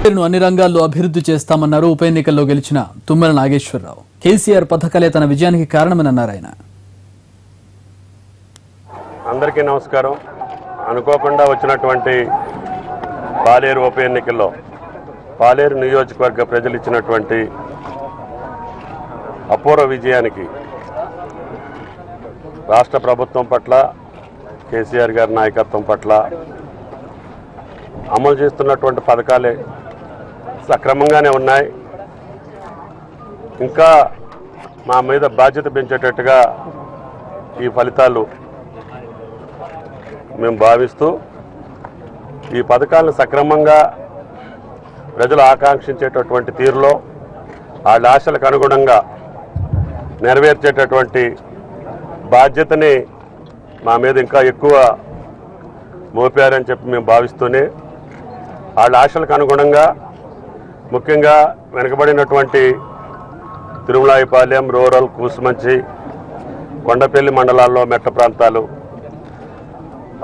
అన్ని రంగాల్లో అభివృద్ధి చేస్తామన్నారు ఉప ఎన్నికల్లో గెలిచిన తుమ్మల నాగేశ్వరరావు. కేసీఆర్ పథకాలే తన విజయానికి కారణమన్నారు ఆయన. అందరికీ నమస్కారం. అనుకోకుండా వచ్చినటువంటి పాలేరు ఉప ఎన్నికల్లో పాలేరు నియోజకవర్గ ప్రజలు ఇచ్చినటువంటి అపూర్వ విజయానికి రాష్ట్ర ప్రభుత్వం పట్ల, కేసీఆర్ గారి నాయకత్వం పట్ల అమలు చేస్తున్నటువంటి పథకాలే సక్రమంగానే ఉన్నాయి. ఇంకా మా మీద బాధ్యత పెంచేటట్టుగా ఈ ఫలితాలు మేము భావిస్తూ ఈ పథకాలను సక్రమంగా ప్రజలు ఆకాంక్షించేటటువంటి తీరులో వాళ్ళ ఆశలకు అనుగుణంగా నెరవేర్చేటటువంటి బాధ్యతని మా మీద ఇంకా ఎక్కువ మోపారని చెప్పి మేము భావిస్తూనే వాళ్ళ ఆశలకు అనుగుణంగా ముఖ్యంగా వెనుకబడినటువంటి తిరుమలాయిపాలెం, రూరల్, కూసుమంచి, కొండపల్లి మండలాల్లో మెట్ట ప్రాంతాలు,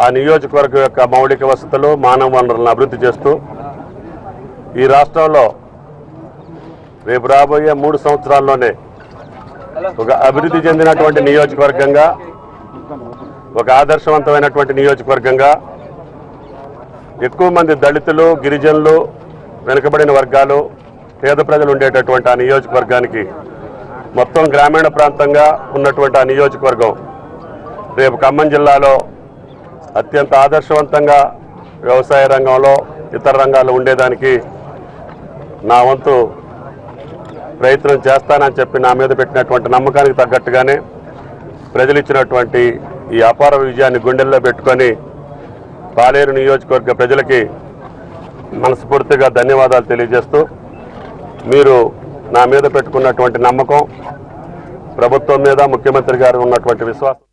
ఆ నియోజకవర్గం యొక్క మౌలిక వసతులు, మానవ వనరులను అభివృద్ధి చేస్తూ ఈ రాష్ట్రంలో రేపు రాబోయే 3 సంవత్సరాల్లోనే ఒక అభివృద్ధి చెందినటువంటి నియోజకవర్గంగా, ఒక ఆదర్శవంతమైనటువంటి నియోజకవర్గంగా, ఎక్కువ మంది దళితులు, గిరిజనులు, వెనుకబడిన వర్గాలు, పేద ప్రజలు ఉండేటటువంటి ఆ నియోజకవర్గానికి మొత్తం గ్రామీణ ప్రాంతంగా ఉన్నటువంటి ఆ నియోజకవర్గం రేపు ఖమ్మం జిల్లాలో అత్యంత ఆదర్శవంతంగా వ్యవసాయ రంగంలో, ఇతర రంగాల్లో ఉండేదానికి నా వంతు ప్రయత్నం చేస్తానని చెప్పి నా మీద పెట్టినటువంటి నమ్మకానికి తగ్గట్టుగానే ప్రజలు ఇచ్చినటువంటి ఈ అపార విజయాన్ని గుండెల్లో పెట్టుకొని పాలేరు నియోజకవర్గ ప్రజలకి మనస్ఫూర్తిగా ధన్యవాదాలు తెలియజేస్తూ, మీరు నా మీద పెట్టుకున్నటువంటి నమ్మకం, ప్రభుత్వం మీద, ముఖ్యమంత్రి గారు ఉన్నటువంటి విశ్వాసం